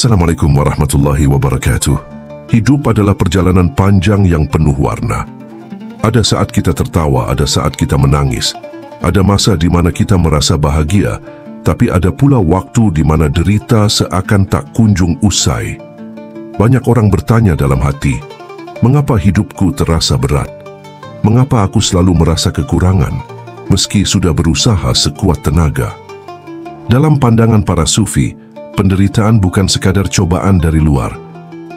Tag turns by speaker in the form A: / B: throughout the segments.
A: Assalamualaikum warahmatullahi wabarakatuh. Hidup adalah perjalanan panjang yang penuh warna. Ada saat kita tertawa, ada saat kita menangis. Ada masa di mana kita merasa bahagia, tapi ada pula waktu di mana derita seakan tak kunjung usai. Banyak orang bertanya dalam hati, mengapa hidupku terasa berat? Mengapa aku selalu merasa kekurangan, meski sudah berusaha sekuat tenaga? Dalam pandangan para sufi, penderitaan bukan sekadar cobaan dari luar,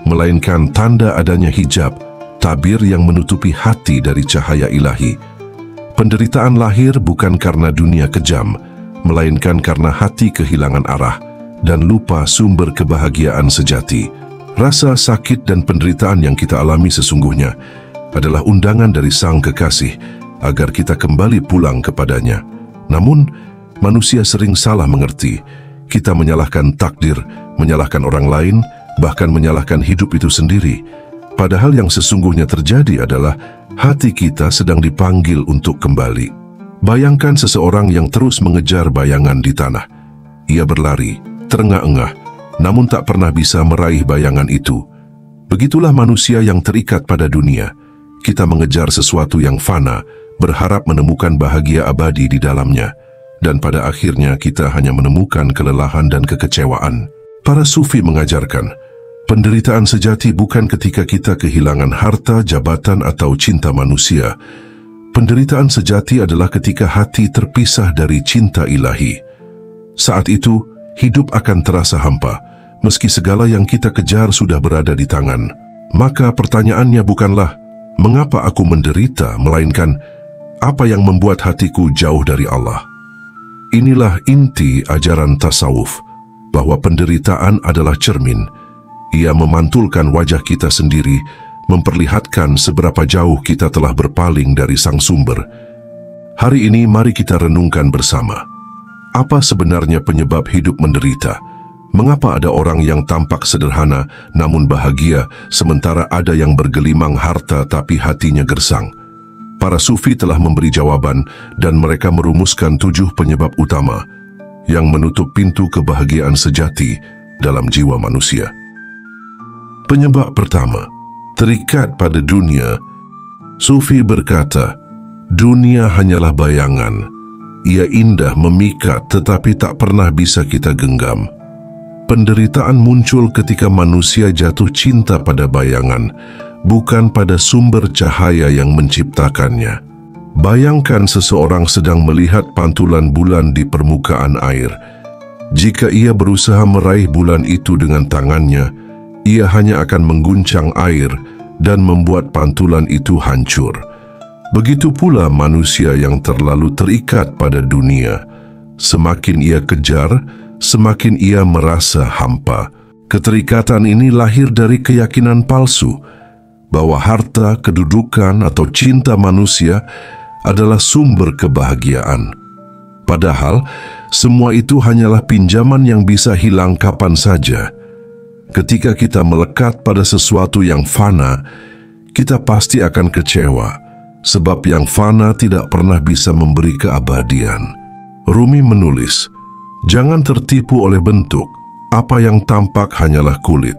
A: melainkan tanda adanya hijab, tabir yang menutupi hati dari cahaya ilahi. Penderitaan lahir bukan karena dunia kejam, melainkan karena hati kehilangan arah dan lupa sumber kebahagiaan sejati. Rasa sakit dan penderitaan yang kita alami sesungguhnya adalah undangan dari Sang Kekasih agar kita kembali pulang kepadanya. Namun, manusia sering salah mengerti. Kita menyalahkan takdir, menyalahkan orang lain, bahkan menyalahkan hidup itu sendiri. Padahal yang sesungguhnya terjadi adalah hati kita sedang dipanggil untuk kembali. Bayangkan seseorang yang terus mengejar bayangan di tanah. Ia berlari, terengah-engah, namun tak pernah bisa meraih bayangan itu. Begitulah manusia yang terikat pada dunia. Kita mengejar sesuatu yang fana, berharap menemukan bahagia abadi di dalamnya. Dan pada akhirnya kita hanya menemukan kelelahan dan kekecewaan. Para sufi mengajarkan, penderitaan sejati bukan ketika kita kehilangan harta, jabatan, atau cinta manusia. Penderitaan sejati adalah ketika hati terpisah dari cinta ilahi. Saat itu, hidup akan terasa hampa, meski segala yang kita kejar sudah berada di tangan. Maka pertanyaannya bukanlah, mengapa aku menderita, melainkan, apa yang membuat hatiku jauh dari Allah? Inilah inti ajaran tasawuf, bahwa penderitaan adalah cermin. Ia memantulkan wajah kita sendiri, memperlihatkan seberapa jauh kita telah berpaling dari sang sumber. Hari ini mari kita renungkan bersama. Apa sebenarnya penyebab hidup menderita? Mengapa ada orang yang tampak sederhana namun bahagia, sementara ada yang bergelimang harta tapi hatinya gersang? Para sufi telah memberi jawaban dan mereka merumuskan 7 penyebab utama yang menutup pintu kebahagiaan sejati dalam jiwa manusia. Penyebab pertama, terikat pada dunia. Sufi berkata, dunia hanyalah bayangan. Ia indah memikat tetapi tak pernah bisa kita genggam. Penderitaan muncul ketika manusia jatuh cinta pada bayangan, bukan pada sumber cahaya yang menciptakannya. Bayangkan seseorang sedang melihat pantulan bulan di permukaan air. Jika ia berusaha meraih bulan itu dengan tangannya, ia hanya akan mengguncang air dan membuat pantulan itu hancur. Begitu pula manusia yang terlalu terikat pada dunia. Semakin ia kejar, semakin ia merasa hampa. Keterikatan ini lahir dari keyakinan palsu bahwa harta, kedudukan, atau cinta manusia adalah sumber kebahagiaan. Padahal, semua itu hanyalah pinjaman yang bisa hilang kapan saja. Ketika kita melekat pada sesuatu yang fana, kita pasti akan kecewa, sebab yang fana tidak pernah bisa memberi keabadian. Rumi menulis, jangan tertipu oleh bentuk, apa yang tampak hanyalah kulit.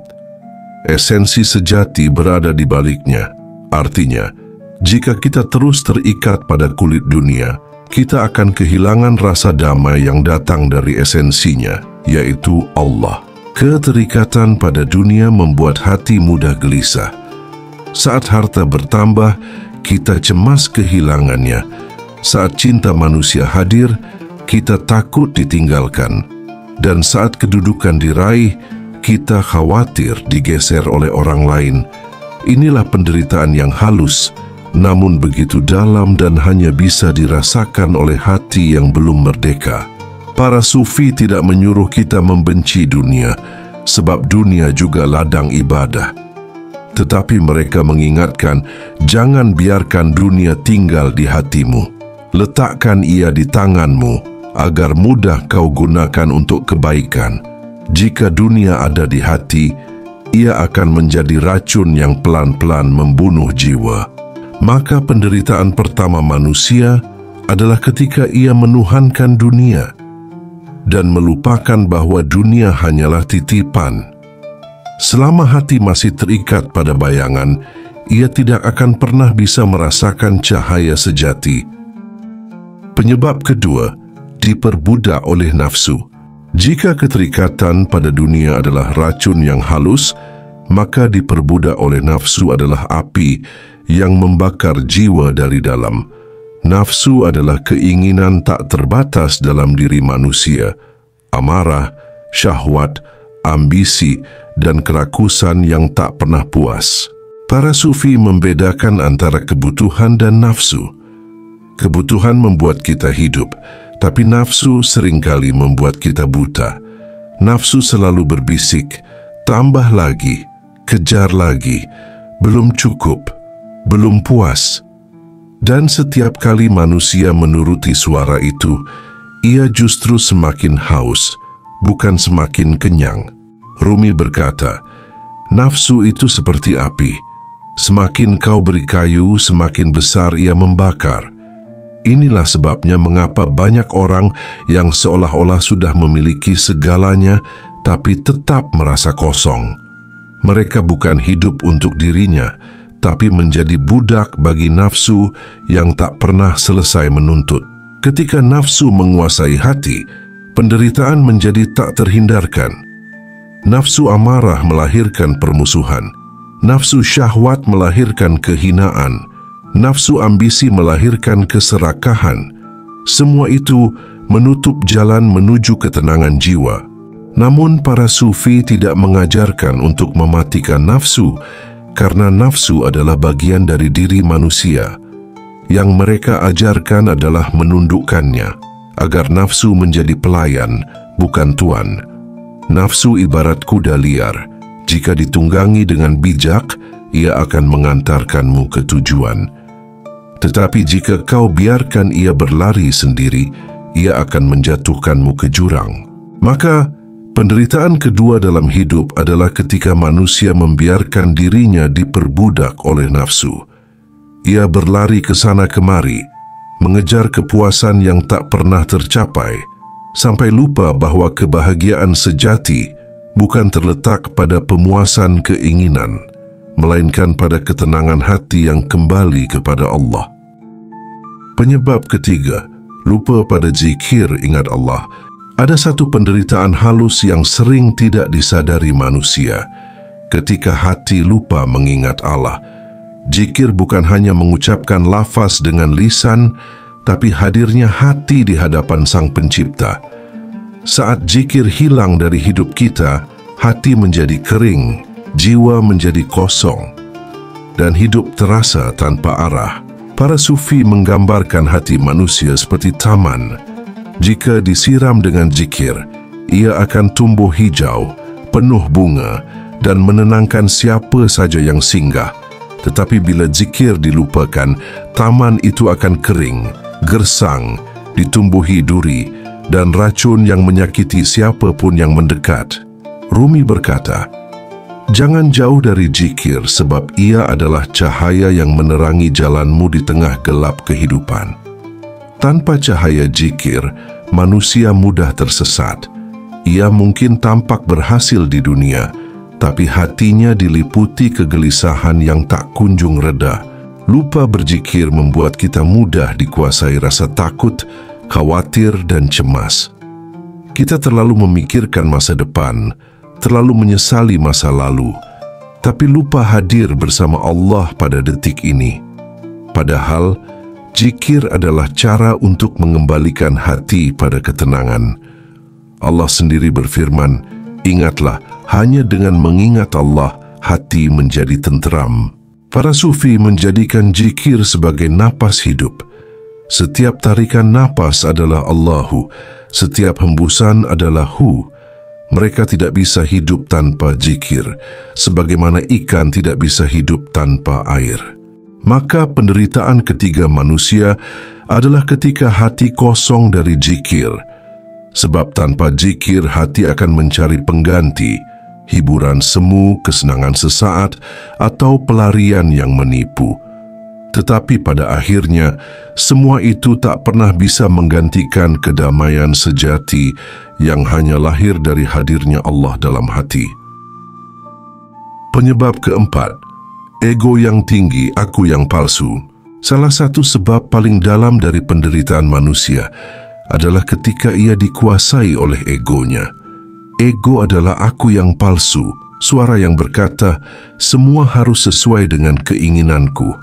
A: Esensi sejati berada di baliknya. Artinya, jika kita terus terikat pada kulit dunia, kita akan kehilangan rasa damai yang datang dari esensinya, yaitu Allah. Keterikatan pada dunia membuat hati mudah gelisah. Saat harta bertambah, kita cemas kehilangannya. Saat cinta manusia hadir, kita takut ditinggalkan. Dan saat kedudukan diraih, kita khawatir digeser oleh orang lain. Inilah penderitaan yang halus, namun begitu dalam dan hanya bisa dirasakan oleh hati yang belum merdeka. Para sufi tidak menyuruh kita membenci dunia, sebab dunia juga ladang ibadah. Tetapi mereka mengingatkan, jangan biarkan dunia tinggal di hatimu. Letakkan ia di tanganmu, agar mudah kau gunakan untuk kebaikan. Jika dunia ada di hati, ia akan menjadi racun yang pelan-pelan membunuh jiwa. Maka penderitaan pertama manusia adalah ketika ia menuhankan dunia dan melupakan bahwa dunia hanyalah titipan. Selama hati masih terikat pada bayangan, ia tidak akan pernah bisa merasakan cahaya sejati. Penyebab kedua, diperbudak oleh nafsu. Jika keterikatan pada dunia adalah racun yang halus, maka diperbudak oleh nafsu adalah api yang membakar jiwa dari dalam. Nafsu adalah keinginan tak terbatas dalam diri manusia, amarah, syahwat, ambisi, dan kerakusan yang tak pernah puas. Para sufi membedakan antara kebutuhan dan nafsu. Kebutuhan membuat kita hidup, tapi nafsu seringkali membuat kita buta. Nafsu selalu berbisik, tambah lagi, kejar lagi, belum cukup, belum puas. Dan setiap kali manusia menuruti suara itu, ia justru semakin haus, bukan semakin kenyang. Rumi berkata, nafsu itu seperti api. Semakin kau beri kayu, semakin besar ia membakar. Inilah sebabnya mengapa banyak orang yang seolah-olah sudah memiliki segalanya, tapi tetap merasa kosong. Mereka bukan hidup untuk dirinya, tapi menjadi budak bagi nafsu yang tak pernah selesai menuntut. Ketika nafsu menguasai hati, penderitaan menjadi tak terhindarkan. Nafsu amarah melahirkan permusuhan. Nafsu syahwat melahirkan kehinaan. Nafsu ambisi melahirkan keserakahan. Semua itu menutup jalan menuju ketenangan jiwa. Namun para sufi tidak mengajarkan untuk mematikan nafsu, karena nafsu adalah bagian dari diri manusia. Yang mereka ajarkan adalah menundukkannya, agar nafsu menjadi pelayan, bukan tuan. Nafsu ibarat kuda liar. Jika ditunggangi dengan bijak, ia akan mengantarkanmu ke tujuan. Tetapi jika kau biarkan ia berlari sendiri, ia akan menjatuhkanmu ke jurang. Maka, penderitaan kedua dalam hidup adalah ketika manusia membiarkan dirinya diperbudak oleh nafsu. Ia berlari ke sana kemari, mengejar kepuasan yang tak pernah tercapai, sampai lupa bahwa kebahagiaan sejati bukan terletak pada pemuasan keinginan, melainkan pada ketenangan hati yang kembali kepada Allah. Penyebab ketiga, lupa pada zikir ingat Allah. Ada satu penderitaan halus yang sering tidak disadari manusia. Ketika hati lupa mengingat Allah, zikir bukan hanya mengucapkan lafaz dengan lisan, tapi hadirnya hati di hadapan Sang Pencipta. Saat zikir hilang dari hidup kita, hati menjadi kering, jiwa menjadi kosong, dan hidup terasa tanpa arah. Para sufi menggambarkan hati manusia seperti taman. Jika disiram dengan zikir, ia akan tumbuh hijau, penuh bunga, dan menenangkan siapa saja yang singgah. Tetapi bila zikir dilupakan, taman itu akan kering, gersang, ditumbuhi duri, dan racun yang menyakiti siapa pun yang mendekat. Rumi berkata, jangan jauh dari zikir sebab ia adalah cahaya yang menerangi jalanmu di tengah gelap kehidupan. Tanpa cahaya zikir, manusia mudah tersesat. Ia mungkin tampak berhasil di dunia, tapi hatinya diliputi kegelisahan yang tak kunjung reda. Lupa berzikir membuat kita mudah dikuasai rasa takut, khawatir, dan cemas. Kita terlalu memikirkan masa depan, terlalu menyesali masa lalu, tapi lupa hadir bersama Allah pada detik ini. Padahal, zikir adalah cara untuk mengembalikan hati pada ketenangan. Allah sendiri berfirman, ingatlah, hanya dengan mengingat Allah, hati menjadi tenteram. Para sufi menjadikan zikir sebagai napas hidup. Setiap tarikan napas adalah Allahu, setiap hembusan adalah Hu. Mereka tidak bisa hidup tanpa zikir, sebagaimana ikan tidak bisa hidup tanpa air. Maka penderitaan ketiga manusia adalah ketika hati kosong dari zikir. Sebab tanpa zikir hati akan mencari pengganti, hiburan semu, kesenangan sesaat, atau pelarian yang menipu. Tetapi pada akhirnya, semua itu tak pernah bisa menggantikan kedamaian sejati yang hanya lahir dari hadirnya Allah dalam hati. Penyebab keempat, ego yang tinggi, aku yang palsu. Salah satu sebab paling dalam dari penderitaan manusia adalah ketika ia dikuasai oleh egonya. Ego adalah aku yang palsu, suara yang berkata, semua harus sesuai dengan keinginanku.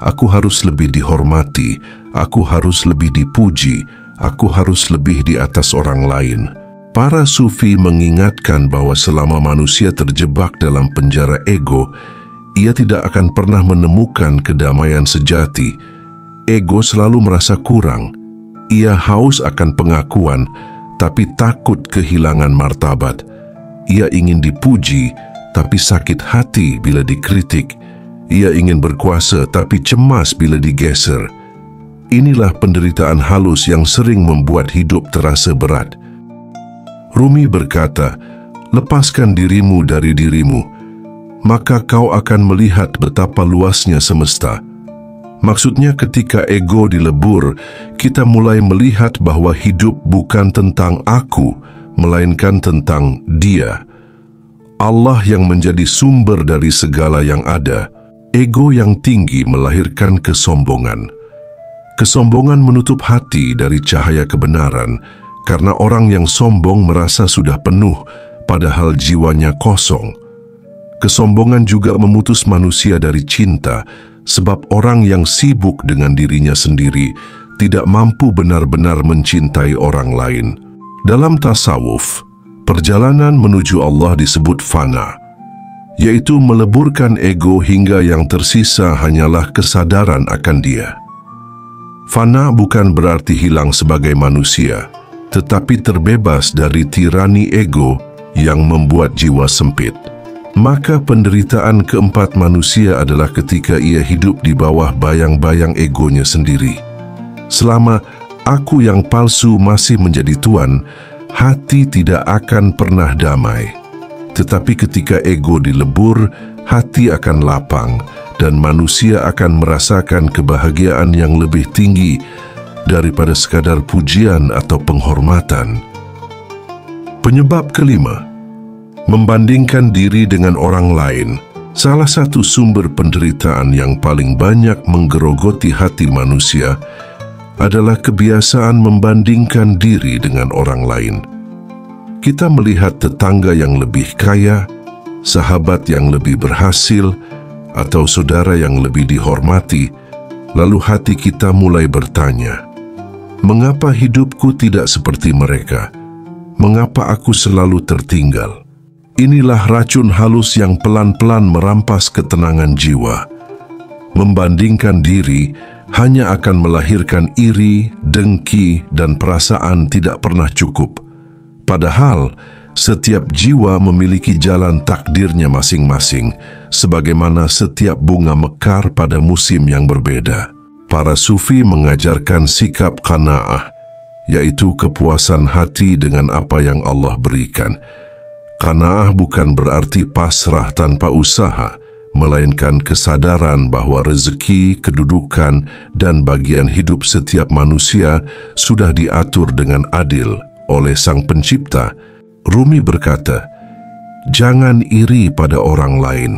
A: Aku harus lebih dihormati, aku harus lebih dipuji, aku harus lebih di atas orang lain. Para sufi mengingatkan bahwa selama manusia terjebak dalam penjara ego, ia tidak akan pernah menemukan kedamaian sejati. Ego selalu merasa kurang. Ia haus akan pengakuan, tapi takut kehilangan martabat. Ia ingin dipuji, tapi sakit hati bila dikritik. Ia ingin berkuasa, tapi cemas bila digeser. Inilah penderitaan halus yang sering membuat hidup terasa berat. Rumi berkata, lepaskan dirimu dari dirimu, maka kau akan melihat betapa luasnya semesta. Maksudnya ketika ego dilebur, kita mulai melihat bahwa hidup bukan tentang aku, melainkan tentang Dia. Allah yang menjadi sumber dari segala yang ada. Ego yang tinggi melahirkan kesombongan. Kesombongan menutup hati dari cahaya kebenaran, karena orang yang sombong merasa sudah penuh, padahal jiwanya kosong. Kesombongan juga memutus manusia dari cinta, sebab orang yang sibuk dengan dirinya sendiri tidak mampu benar-benar mencintai orang lain. Dalam tasawuf, perjalanan menuju Allah disebut fana, yaitu meleburkan ego hingga yang tersisa hanyalah kesadaran akan Dia. Fana bukan berarti hilang sebagai manusia, tetapi terbebas dari tirani ego yang membuat jiwa sempit. Maka penderitaan keempat manusia adalah ketika ia hidup di bawah bayang-bayang egonya sendiri. Selama aku yang palsu masih menjadi tuan, hati tidak akan pernah damai. Tetapi ketika ego dilebur, hati akan lapang dan manusia akan merasakan kebahagiaan yang lebih tinggi daripada sekadar pujian atau penghormatan. Penyebab kelima, membandingkan diri dengan orang lain. Salah satu sumber penderitaan yang paling banyak menggerogoti hati manusia adalah kebiasaan membandingkan diri dengan orang lain. Kita melihat tetangga yang lebih kaya, sahabat yang lebih berhasil, atau saudara yang lebih dihormati, lalu hati kita mulai bertanya, mengapa hidupku tidak seperti mereka? Mengapa aku selalu tertinggal? Inilah racun halus yang pelan-pelan merampas ketenangan jiwa. Membandingkan diri hanya akan melahirkan iri, dengki, dan perasaan tidak pernah cukup. Padahal, setiap jiwa memiliki jalan takdirnya masing-masing, sebagaimana setiap bunga mekar pada musim yang berbeda. Para sufi mengajarkan sikap qanaah, yaitu kepuasan hati dengan apa yang Allah berikan. Qanaah bukan berarti pasrah tanpa usaha, melainkan kesadaran bahwa rezeki, kedudukan, dan bagian hidup setiap manusia sudah diatur dengan adil oleh Sang Pencipta. Rumi berkata, jangan iri pada orang lain.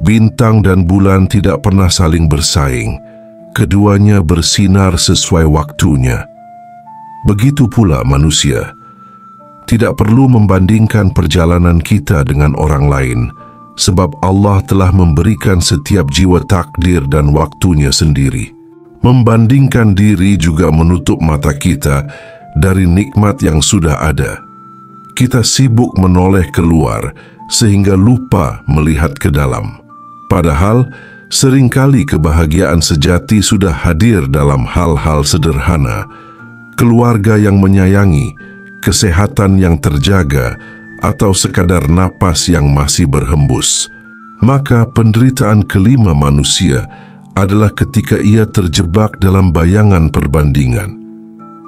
A: Bintang dan bulan tidak pernah saling bersaing. Keduanya bersinar sesuai waktunya. Begitu pula manusia. Tidak perlu membandingkan perjalanan kita dengan orang lain, sebab Allah telah memberikan setiap jiwa takdir dan waktunya sendiri. Membandingkan diri juga menutup mata kita dari nikmat yang sudah ada. Kita sibuk menoleh keluar sehingga lupa melihat ke dalam. Padahal, seringkali kebahagiaan sejati sudah hadir dalam hal-hal sederhana, keluarga yang menyayangi, kesehatan yang terjaga, atau sekadar napas yang masih berhembus. Maka penderitaan kelima manusia adalah ketika ia terjebak dalam bayangan perbandingan.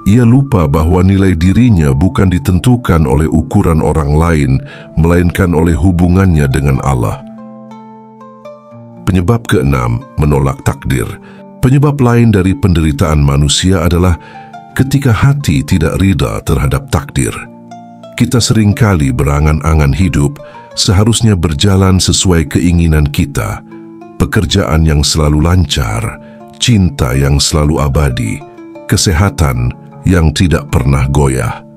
A: Ia lupa bahwa nilai dirinya bukan ditentukan oleh ukuran orang lain, melainkan oleh hubungannya dengan Allah. Penyebab keenam, menolak takdir. Penyebab lain dari penderitaan manusia adalah ketika hati tidak rida terhadap takdir. Kita seringkali berangan-angan hidup seharusnya berjalan sesuai keinginan kita, pekerjaan yang selalu lancar, cinta yang selalu abadi, kesehatan yang tidak pernah goyah.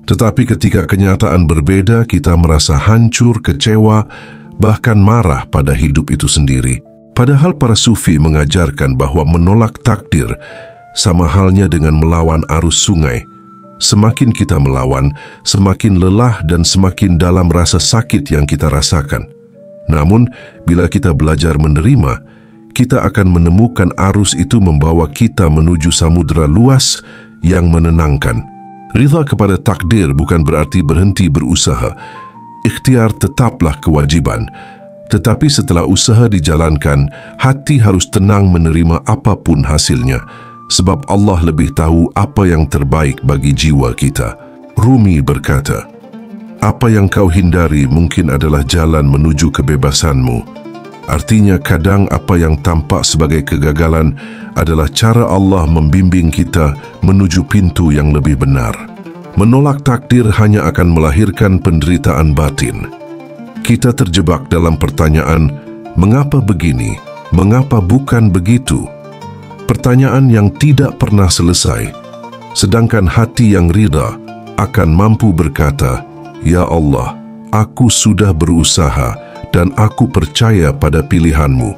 A: Tetapi ketika kenyataan berbeda, kita merasa hancur, kecewa, bahkan marah pada hidup itu sendiri. Padahal para sufi mengajarkan bahwa menolak takdir sama halnya dengan melawan arus sungai. Semakin kita melawan, semakin lelah dan semakin dalam rasa sakit yang kita rasakan. Namun, bila kita belajar menerima, kita akan menemukan arus itu membawa kita menuju samudera luas yang menenangkan. Ridha kepada takdir bukan berarti berhenti berusaha. Ikhtiar tetaplah kewajiban. Tetapi setelah usaha dijalankan, hati harus tenang menerima apapun hasilnya. Sebab Allah lebih tahu apa yang terbaik bagi jiwa kita. Rumi berkata, "Apa yang kau hindari mungkin adalah jalan menuju kebebasanmu." Artinya kadang apa yang tampak sebagai kegagalan adalah cara Allah membimbing kita menuju pintu yang lebih benar. Menolak takdir hanya akan melahirkan penderitaan batin. Kita terjebak dalam pertanyaan, mengapa begini? Mengapa bukan begitu? Pertanyaan yang tidak pernah selesai. Sedangkan hati yang ridha akan mampu berkata, "Ya Allah, aku sudah berusaha dan aku percaya pada pilihan-Mu."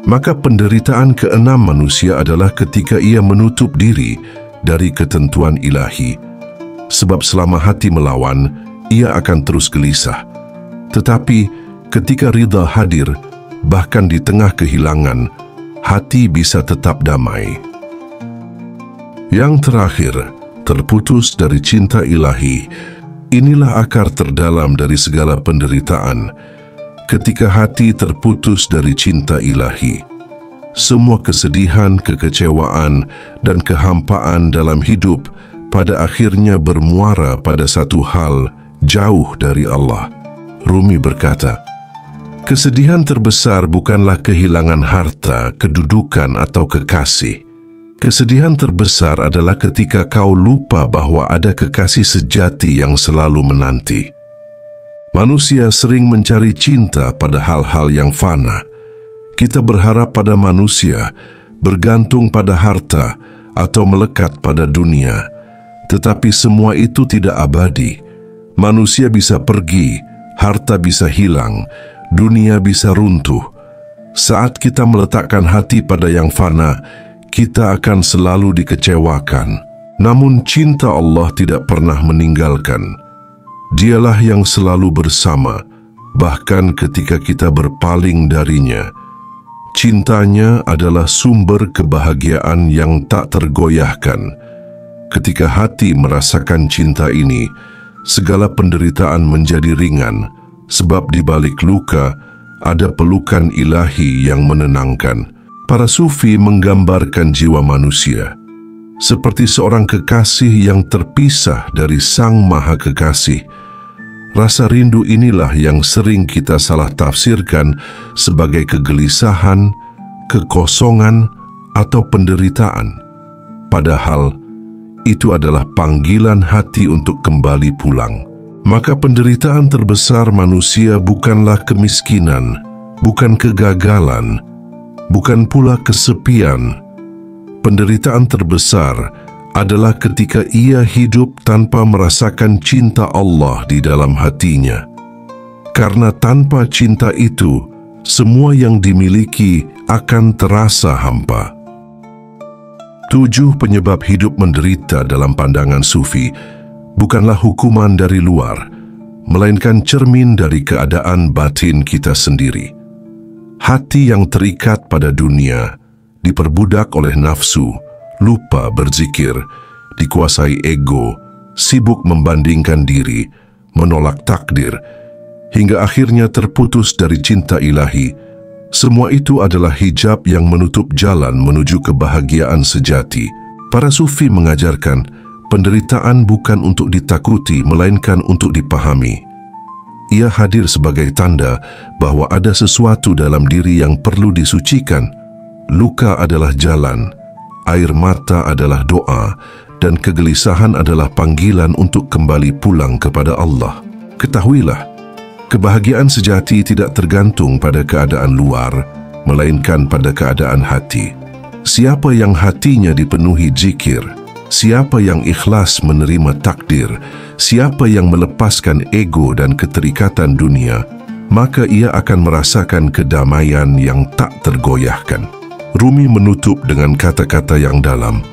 A: Maka penderitaan keenam manusia adalah ketika ia menutup diri dari ketentuan ilahi. Sebab selama hati melawan, ia akan terus gelisah. Tetapi ketika ridha hadir, bahkan di tengah kehilangan, hati bisa tetap damai. Yang terakhir, terputus dari cinta ilahi. Inilah akar terdalam dari segala penderitaan. Ketika hati terputus dari cinta ilahi, semua kesedihan, kekecewaan, dan kehampaan dalam hidup pada akhirnya bermuara pada satu hal, jauh dari Allah. Rumi berkata, "Kesedihan terbesar bukanlah kehilangan harta, kedudukan, atau kekasih. Kesedihan terbesar adalah ketika kau lupa bahwa ada kekasih sejati yang selalu menanti." Manusia sering mencari cinta pada hal-hal yang fana. Kita berharap pada manusia, bergantung pada harta, atau melekat pada dunia. Tetapi semua itu tidak abadi. Manusia bisa pergi, harta bisa hilang, dunia bisa runtuh. Saat kita meletakkan hati pada yang fana, kita akan selalu dikecewakan. Namun cinta Allah tidak pernah meninggalkan. Dialah yang selalu bersama, bahkan ketika kita berpaling darinya. Cintanya adalah sumber kebahagiaan yang tak tergoyahkan. Ketika hati merasakan cinta ini, segala penderitaan menjadi ringan, sebab di balik luka ada pelukan ilahi yang menenangkan. Para sufi menggambarkan jiwa manusia seperti seorang kekasih yang terpisah dari Sang Maha Kekasih. Rasa rindu inilah yang sering kita salah tafsirkan sebagai kegelisahan, kekosongan, atau penderitaan. Padahal itu adalah panggilan hati untuk kembali pulang. Maka penderitaan terbesar manusia bukanlah kemiskinan, bukan kegagalan, bukan pula kesepian. Penderitaan terbesar adalah ketika ia hidup tanpa merasakan cinta Allah di dalam hatinya. Karena tanpa cinta itu, semua yang dimiliki akan terasa hampa. 7 penyebab hidup menderita dalam pandangan sufi bukanlah hukuman dari luar, melainkan cermin dari keadaan batin kita sendiri. Hati yang terikat pada dunia, diperbudak oleh nafsu, lupa berzikir, dikuasai ego, sibuk membandingkan diri, menolak takdir, hingga akhirnya terputus dari cinta ilahi. Semua itu adalah hijab yang menutup jalan menuju kebahagiaan sejati. Para sufi mengajarkan, penderitaan bukan untuk ditakuti, melainkan untuk dipahami. Ia hadir sebagai tanda bahwa ada sesuatu dalam diri yang perlu disucikan. Luka adalah jalan, air mata adalah doa, dan kegelisahan adalah panggilan untuk kembali pulang kepada Allah. Ketahuilah, Kebahagiaan sejati tidak tergantung pada keadaan luar, melainkan pada keadaan hati. Siapa yang hatinya dipenuhi zikir, siapa yang ikhlas menerima takdir, siapa yang melepaskan ego dan keterikatan dunia, maka ia akan merasakan kedamaian yang tak tergoyahkan. Rumi menutup dengan kata-kata yang dalam.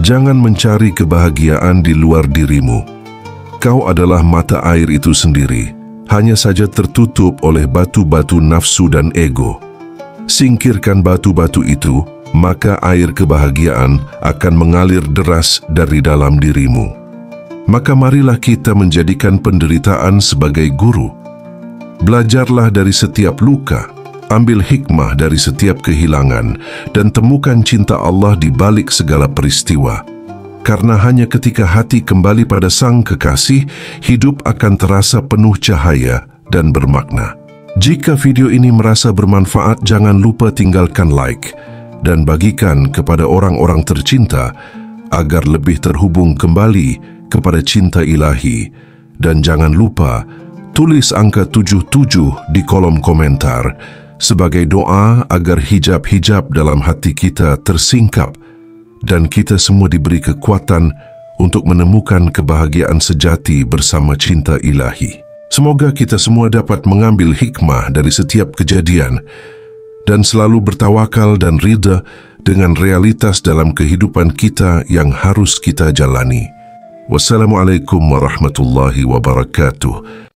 A: Jangan mencari kebahagiaan di luar dirimu. Kau adalah mata air itu sendiri, hanya saja tertutup oleh batu-batu nafsu dan ego. Singkirkan batu-batu itu, maka air kebahagiaan akan mengalir deras dari dalam dirimu. Maka marilah kita menjadikan penderitaan sebagai guru. Belajarlah dari setiap luka, ambil hikmah dari setiap kehilangan, dan temukan cinta Allah di balik segala peristiwa. Karena hanya ketika hati kembali pada Sang Kekasih, hidup akan terasa penuh cahaya dan bermakna. Jika video ini merasa bermanfaat, jangan lupa tinggalkan like dan bagikan kepada orang-orang tercinta agar lebih terhubung kembali kepada cinta ilahi. Dan jangan lupa tulis angka 77 di kolom komentar sebagai doa agar hijab-hijab dalam hati kita tersingkap dan kita semua diberi kekuatan untuk menemukan kebahagiaan sejati bersama cinta ilahi. Semoga kita semua dapat mengambil hikmah dari setiap kejadian dan selalu bertawakal dan ridha dengan realitas dalam kehidupan kita yang harus kita jalani. Wassalamualaikum warahmatullahi wabarakatuh.